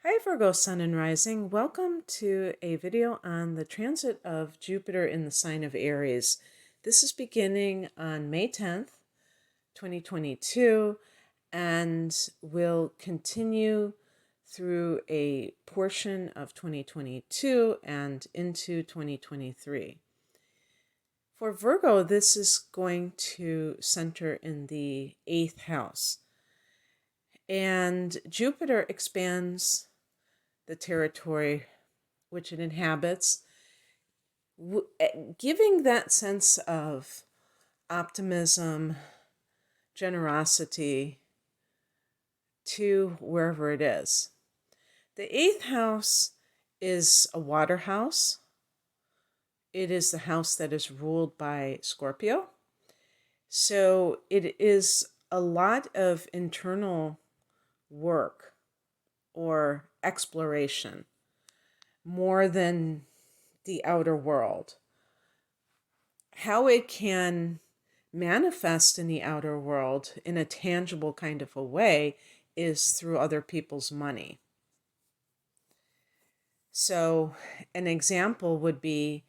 Hi Virgo Sun and Rising. Welcome to a video on the transit of Jupiter in the sign of Aries. This is beginning on May 10th, 2022, and will continue through a portion of 2022 and into 2023. For Virgo, this is going to center in the 8th house. And Jupiter expands the territory which it inhabits, giving that sense of optimism, generosity to wherever it is. The 8th house is a water house. It is the house that is ruled by Scorpio. So it is a lot of internal work or exploration more than the outer world. How it can manifest in the outer world in a tangible kind of a way is through other people's money. So an example would be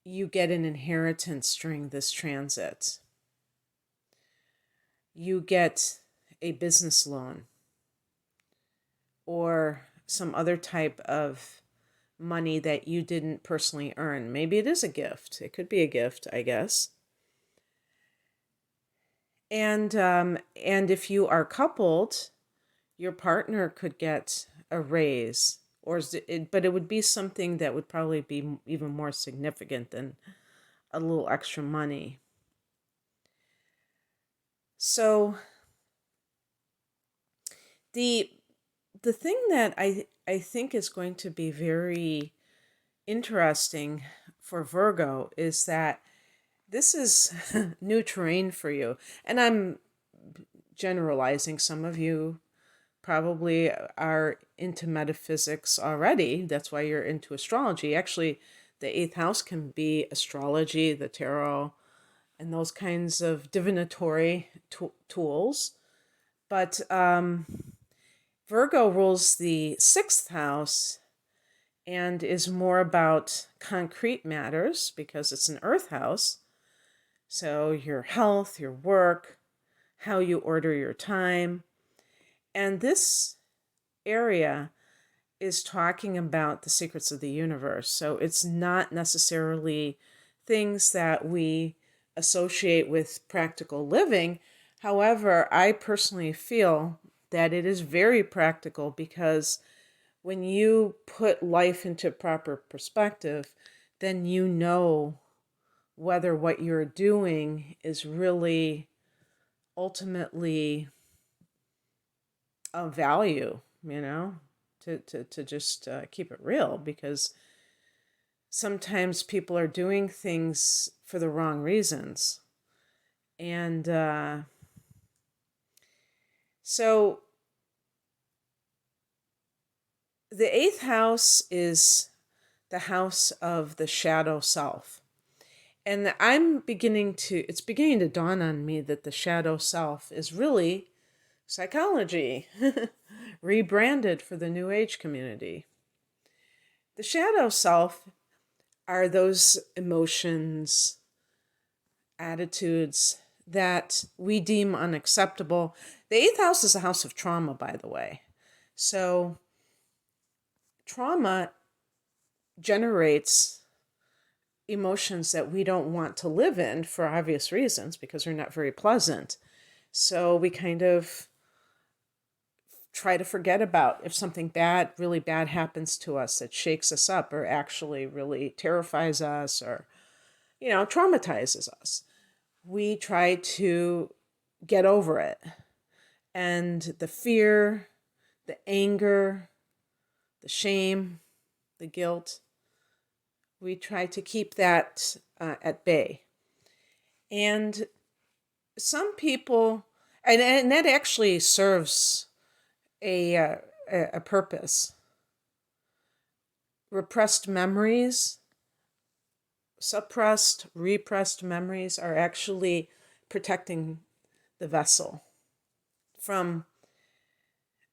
you get an inheritance during this transit. You get a business loan or some other type of money that you didn't personally earn. Maybe it is a gift. It could be a gift, I guess. And if you are coupled, your partner could get a raise, but it would be something that would probably be even more significant than a little extra money. So the thing that I think is going to be very interesting for Virgo is that this is new terrain for you. And I'm generalizing. Some of you probably are into metaphysics already. That's why you're into astrology. Actually, the 8th house can be astrology, the tarot, and those kinds of divinatory tools. But Virgo rules the 6th house and is more about concrete matters because it's an earth house. So your health, your work, how you order your time. And this area is talking about the secrets of the universe. So it's not necessarily things that we associate with practical living. However, I personally feel that it is very practical because when you put life into proper perspective, then you know whether what you're doing is really ultimately of value, to just keep it real, because sometimes people are doing things for the wrong reasons. And so the 8th house is the house of the shadow self. And it's beginning to dawn on me that the shadow self is really psychology, rebranded for the New Age community. The shadow self are those emotions, attitudes that we deem unacceptable. The 8th house is a house of trauma, by the way. So trauma generates emotions that we don't want to live in for obvious reasons, because they're not very pleasant. So we kind of try to forget about if something bad, really bad happens to us that shakes us up or actually really terrifies us or, traumatizes us. We try to get over it. And the fear, the anger, the shame, the guilt, we try to keep that at bay. And some people, and that actually serves a purpose. Repressed memories, suppressed, repressed memories are actually protecting the vessel from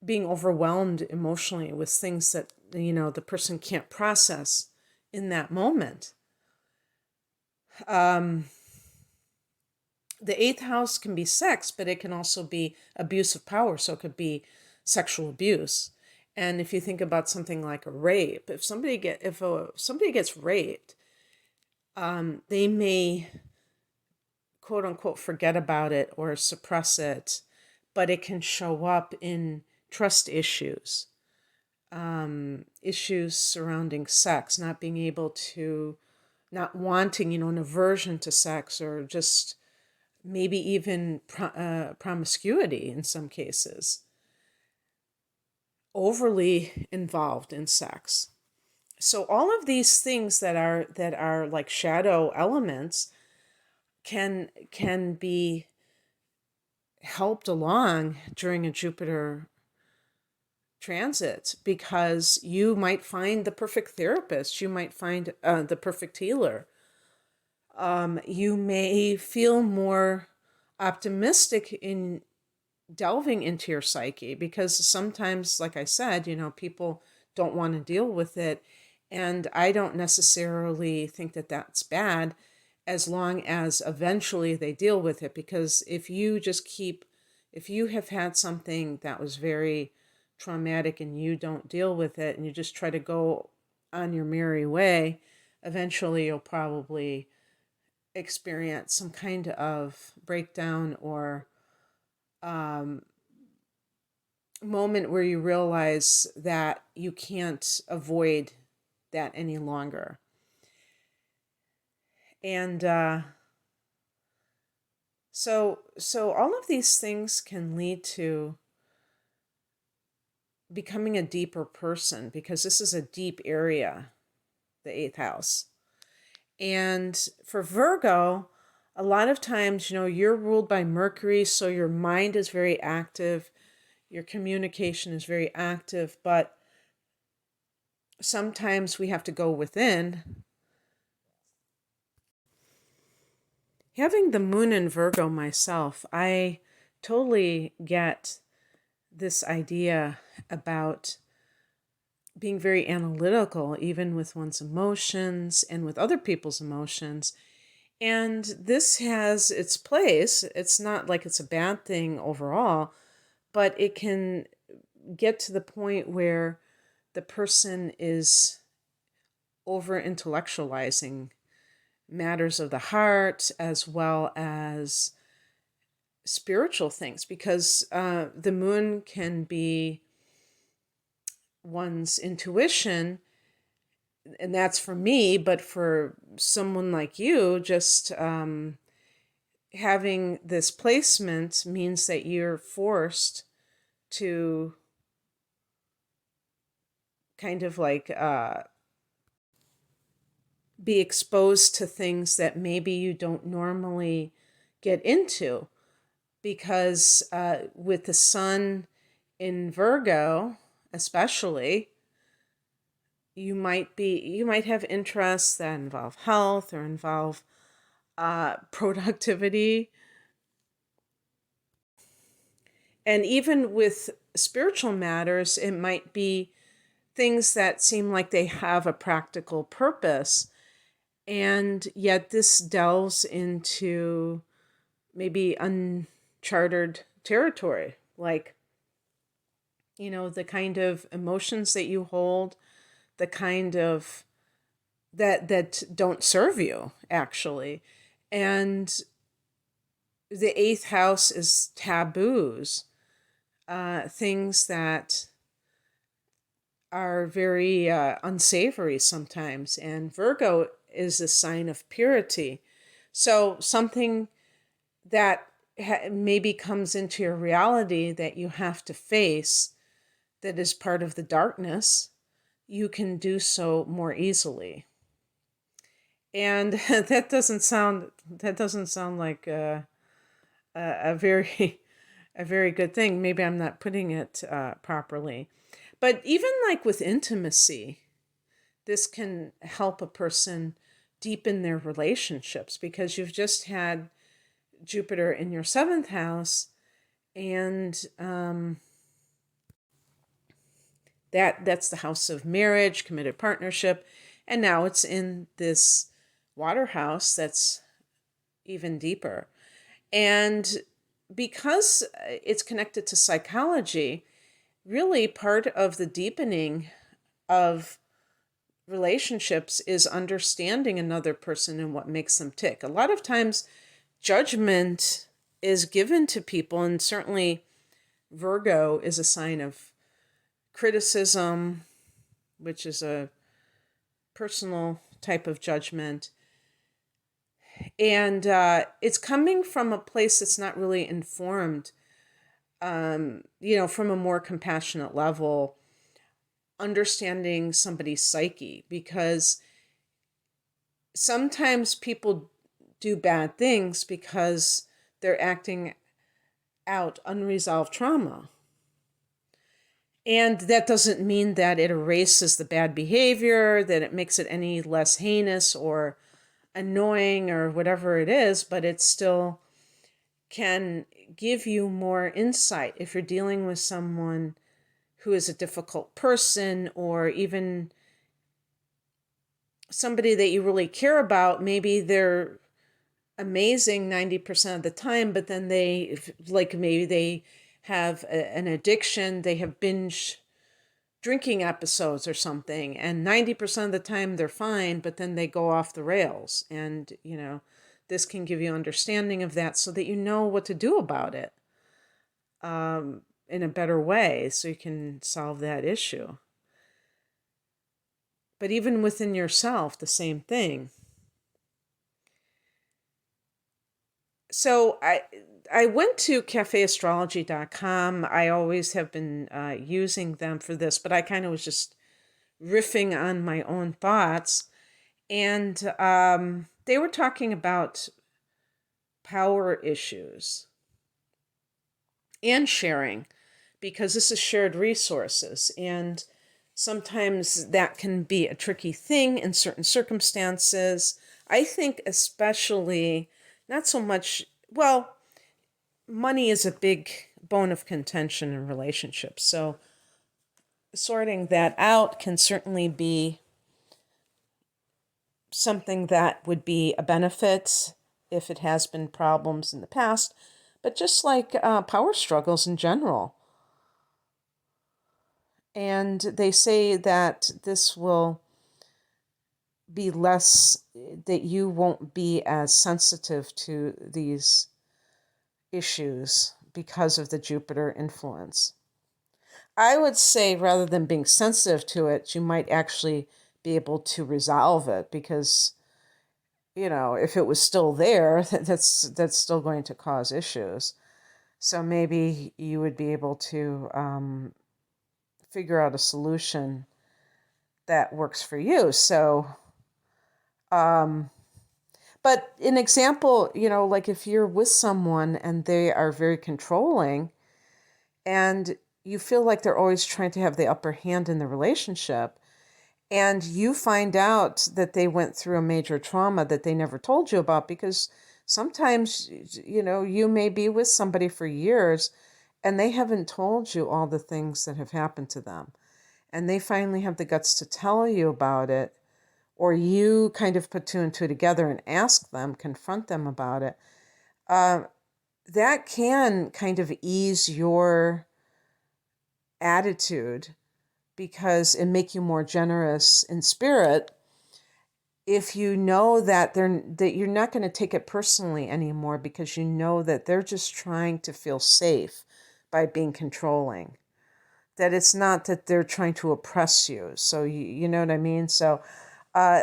being overwhelmed emotionally with things that, the person can't process in that moment. The eighth house can be sex, but it can also be abuse of power. So it could be sexual abuse. And if you think about something like a rape, if somebody gets raped, they may quote unquote forget about it or suppress it, but it can show up in trust issues, issues surrounding sex, not being able to, not wanting, an aversion to sex, or just maybe even promiscuity in some cases, overly involved in sex. So all of these things that are like shadow elements can be helped along during a Jupiter transit, because you might find the perfect therapist, you might find the perfect healer. You may feel more optimistic in delving into your psyche, because sometimes, like I said, people don't want to deal with it. And I don't necessarily think that that's bad, as long as eventually they deal with it. Because if you have had something that was very traumatic and you don't deal with it and you just try to go on your merry way, eventually you'll probably experience some kind of breakdown or moment where you realize that you can't avoid that any longer. And so all of these things can lead to becoming a deeper person, because this is a deep area, the eighth house. And for Virgo, a lot of times, you're ruled by Mercury, so your mind is very active, your communication is very active, but sometimes we have to go within. Having the moon in Virgo myself, I totally get this idea about being very analytical, even with one's emotions and with other people's emotions. And this has its place. It's not like it's a bad thing overall, but it can get to the point where the person is over intellectualizing matters of the heart as well as spiritual things, because the moon can be one's intuition, and that's for me. But for someone like you, just having this placement means that you're forced to kind of like be exposed to things that maybe you don't normally get into, because with the sun in Virgo especially, you might have interests that involve health or involve productivity. And even with spiritual matters, it might be things that seem like they have a practical purpose, and yet this delves into maybe uncharted territory, like, the kind of emotions that you hold, the kind of that don't serve you, actually. And the eighth house is taboos, things that are very unsavory sometimes. And Virgo is a sign of purity. So something that maybe comes into your reality that you have to face, that is part of the darkness, you can do so more easily. And that doesn't sound like a very a very good thing. Maybe I'm not putting it properly. But even like with intimacy, this can help a person deepen their relationships, because you've just had Jupiter in your seventh house, and That's the house of marriage, committed partnership, and now it's in this water house that's even deeper. And because it's connected to psychology, really part of the deepening of relationships is understanding another person and what makes them tick. A lot of times, judgment is given to people, and certainly Virgo is a sign of criticism, which is a personal type of judgment. And it's coming from a place that's not really informed, from a more compassionate level, understanding somebody's psyche, because sometimes people do bad things because they're acting out unresolved trauma. And that doesn't mean that it erases the bad behavior, that it makes it any less heinous or annoying or whatever it is, but it still can give you more insight if you're dealing with someone who is a difficult person, or even somebody that you really care about. Maybe they're amazing 90% of the time, but then maybe they have an addiction, they have binge drinking episodes or something, and 90% of the time they're fine, but then they go off the rails. And, this can give you understanding of that so that you know what to do about it in a better way, so you can solve that issue. But even within yourself, the same thing. So I went to cafeastrology.com. I always have been using them for this, but I kind of was just riffing on my own thoughts. And they were talking about power issues and sharing, because this is shared resources. And sometimes that can be a tricky thing in certain circumstances. I think especially, not so much, well, money is a big bone of contention in relationships. So sorting that out can certainly be something that would be a benefit if it has been problems in the past. But just like power struggles in general. And they say that this will be less, that you won't be as sensitive to these issues because of the Jupiter influence. I would say rather than being sensitive to it, you might actually be able to resolve it, because, if it was still there, that's still going to cause issues. So maybe you would be able to figure out a solution that works for you. So, but an example, like if you're with someone and they are very controlling, and you feel like they're always trying to have the upper hand in the relationship, and you find out that they went through a major trauma that they never told you about, because sometimes, you may be with somebody for years and they haven't told you all the things that have happened to them. And they finally have the guts to tell you about it, or you kind of put two and two together and ask them, confront them about it. That can kind of ease your attitude, because it make you more generous in spirit if you know that you're not going to take it personally anymore, because you know that they're just trying to feel safe by being controlling. That it's not that they're trying to oppress you. So you know what I mean? So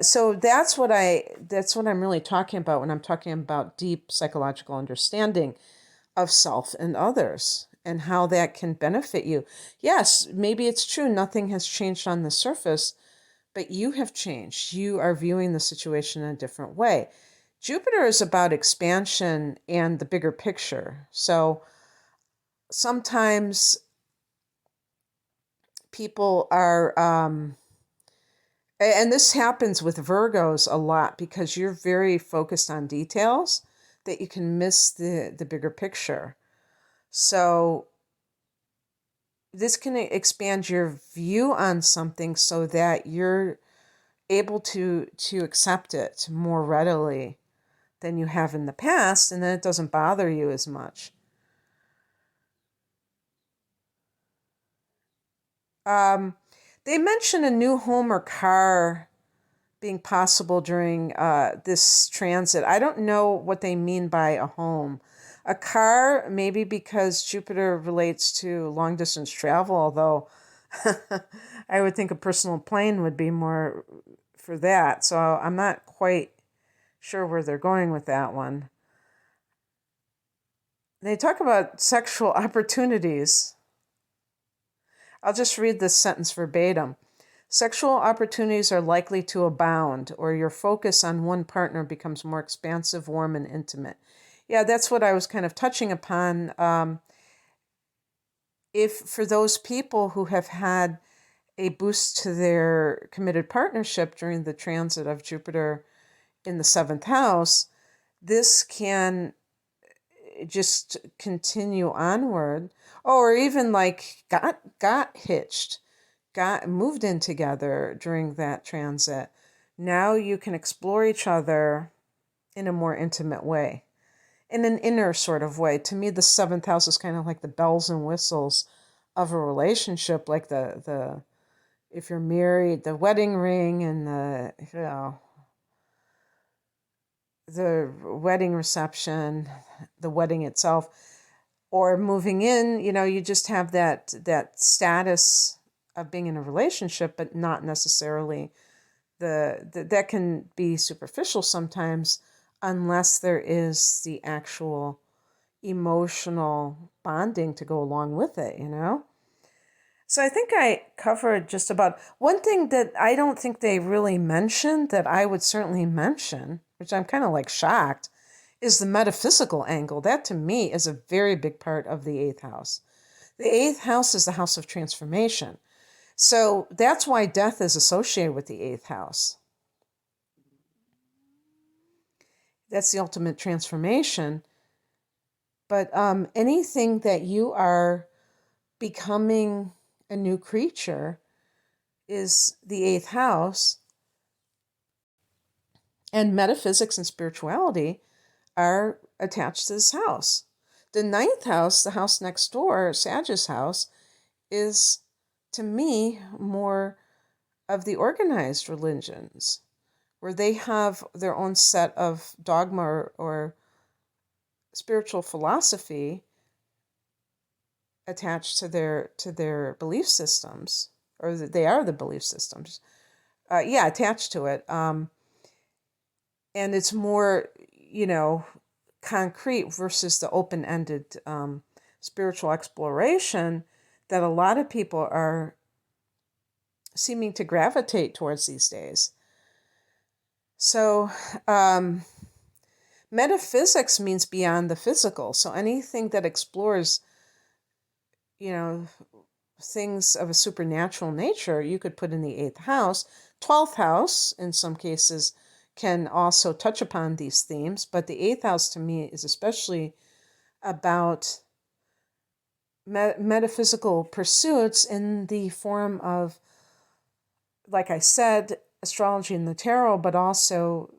so that's what I'm really talking about when I'm talking about deep psychological understanding of self and others, and how that can benefit you. Yes, maybe it's true, nothing has changed on the surface, but you have changed. You are viewing the situation in a different way. Jupiter is about expansion and the bigger picture. So sometimes people are, and this happens with Virgos a lot, because you're very focused on details, that you can miss the bigger picture. So this can expand your view on something so that you're able to accept it more readily than you have in the past, and then it doesn't bother you as much. They mention a new home or car being possible during this transit. I don't know what they mean by a home. A car, maybe because Jupiter relates to long distance travel, although I would think a personal plane would be more for that. So I'm not quite sure where they're going with that one. They talk about sexual opportunities. I'll just read this sentence verbatim. Sexual opportunities are likely to abound, or your focus on one partner becomes more expansive, warm, and intimate. Yeah, that's what I was kind of touching upon. If for those people who have had a boost to their committed partnership during the transit of Jupiter in the 7th house, this can just continue onward. Oh, or even like got hitched, got moved in together during that transit. Now you can explore each other in a more intimate way, in an inner sort of way. To me, the 7th house is kind of like the bells and whistles of a relationship, like the if you're married, the wedding ring and the wedding reception, the wedding itself, or moving in. You just have that status of being in a relationship, but not necessarily that can be superficial sometimes, unless there is the actual emotional bonding to go along with it. So I think I covered just about one thing that I don't think they really mentioned that I would certainly mention, which I'm kind of like shocked, is the metaphysical angle. That to me is a very big part of the 8th house. The 8th house is the house of transformation. So that's why death is associated with the 8th house. That's the ultimate transformation. But anything that you are becoming a new creature is the 8th house. And metaphysics and spirituality are attached to this house. The 9th house, the house next door, Sagittarius house, is, to me, more of the organized religions, where they have their own set of dogma or spiritual philosophy attached to their belief systems, or they are the belief systems. Attached to it. And it's more, concrete versus the open-ended spiritual exploration that a lot of people are seeming to gravitate towards these days. So metaphysics means beyond the physical. So anything that explores, things of a supernatural nature, you could put in the 8th house. 12th house, in some cases, can also touch upon these themes, but the 8th house to me is especially about metaphysical pursuits in the form of, like I said, astrology and the tarot, but also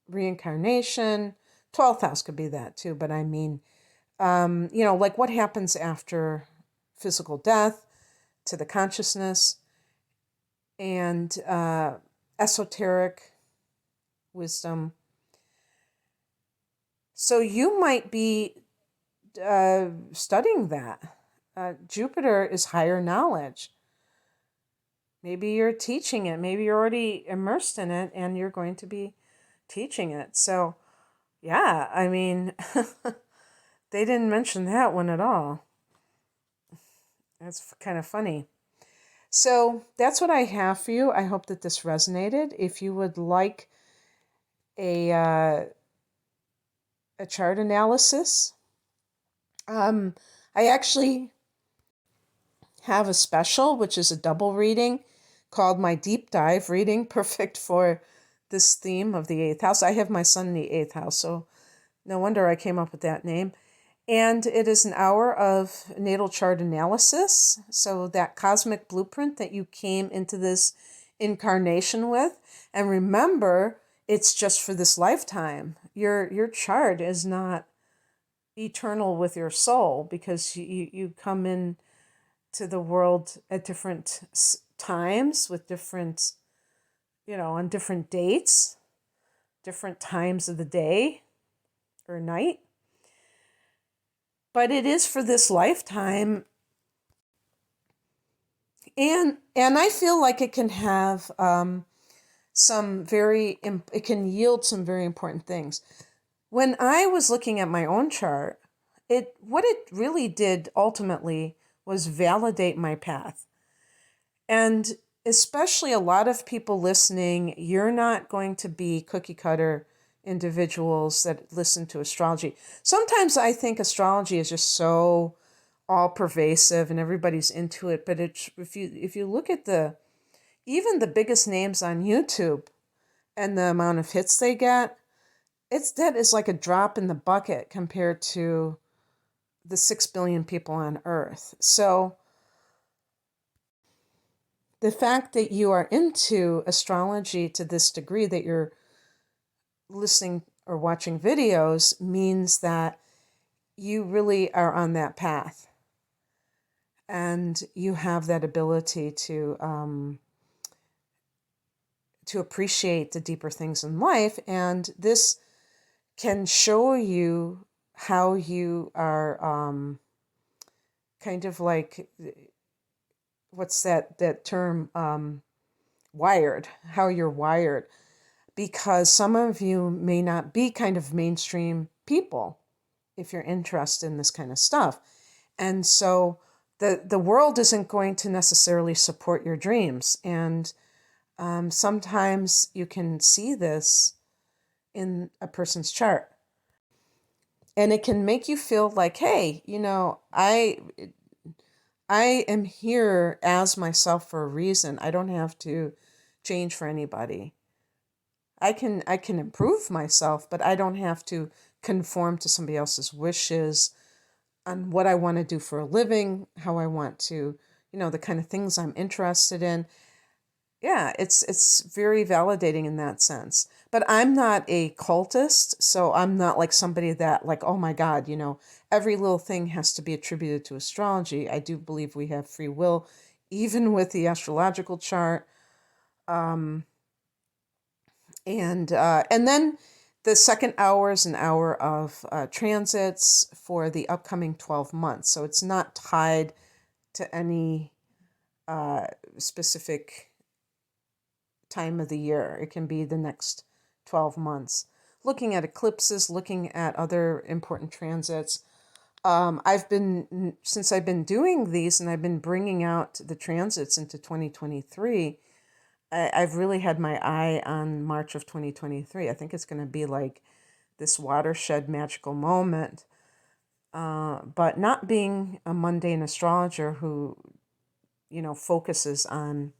reincarnation. 12th house could be that too, but I mean, like what happens after physical death to the consciousness, and esoteric wisdom. So you might be studying that. Jupiter is higher knowledge. Maybe you're teaching it. Maybe you're already immersed in it and you're going to be teaching it. So, yeah, I mean, they didn't mention that one at all. That's kind of funny. So that's what I have for you. I hope that this resonated. If you would like a chart analysis, I actually have a special, which is a double reading called my deep dive reading, perfect for this theme of the 8th house. I have my sun in the 8th house, so no wonder I came up with that name. And it is an hour of natal chart analysis. So that cosmic blueprint that you came into this incarnation with. And remember, it's just for this lifetime. Your chart is not eternal with your soul, because you come in to the world at different times with different, on different dates, different times of the day or night. But it is for this lifetime. And I feel like it can have it can yield some very important things. When I was looking at my own chart, what it really did ultimately was validate my path. And especially a lot of people listening, you're not going to be cookie cutter individuals that listen to astrology. Sometimes I think astrology is just so all pervasive and everybody's into it, but if you look at even the biggest names on YouTube and the amount of hits they get, that is like a drop in the bucket compared to the 6 billion people on Earth. So the fact that you are into astrology to this degree, that you're listening or watching videos, means that you really are on that path. And you have that ability to appreciate the deeper things in life. And this can show you how you are kind of like, what's that term, wired, how you're wired. Because some of you may not be kind of mainstream people if you're interested in this kind of stuff. And so the world isn't going to necessarily support your dreams. And sometimes you can see this in a person's chart. And it can make you feel like, hey, I am here as myself for a reason. I don't have to change for anybody. I can improve myself, but I don't have to conform to somebody else's wishes on what I want to do for a living, how I want to, the kind of things I'm interested in. Yeah, it's very validating in that sense. But I'm not a cultist, so I'm not like somebody that like, oh my God, every little thing has to be attributed to astrology. I do believe we have free will, even with the astrological chart. And then the second hour is an hour of transits for the upcoming 12 months. So it's not tied to any specific time of the year. It can be the next 12 months. Looking at eclipses, looking at other important transits. Since I've been doing these and I've been bringing out the transits into 2023, I've really had my eye on March of 2023. I think it's going to be like this watershed magical moment. But not being a mundane astrologer who, focuses on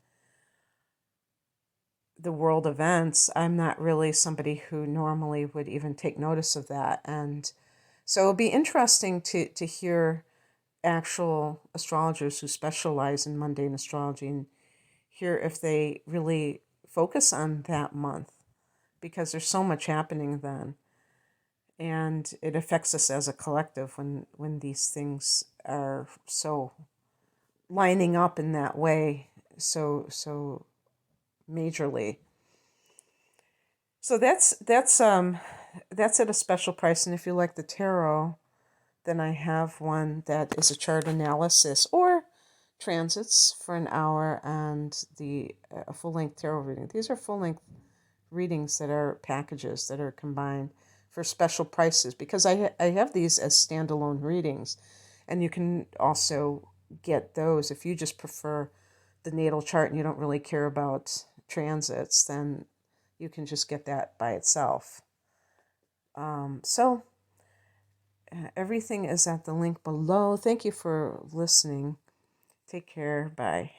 the world events, I'm not really somebody who normally would even take notice of that. And so it'll be interesting to hear actual astrologers who specialize in mundane astrology and hear if they really focus on that month, because there's so much happening then. And it affects us as a collective when these things are so lining up in that way, so majorly. So that's at a special price. And if you like the tarot, then I have one that is a chart analysis or transits for an hour, and a full-length tarot reading. These are full-length readings that are packages that are combined for special prices, because I have these as standalone readings, and you can also get those if you just prefer the natal chart and you don't really care about transits, then you can just get that by itself. So everything is at the link below. Thank you for listening. Take care. Bye.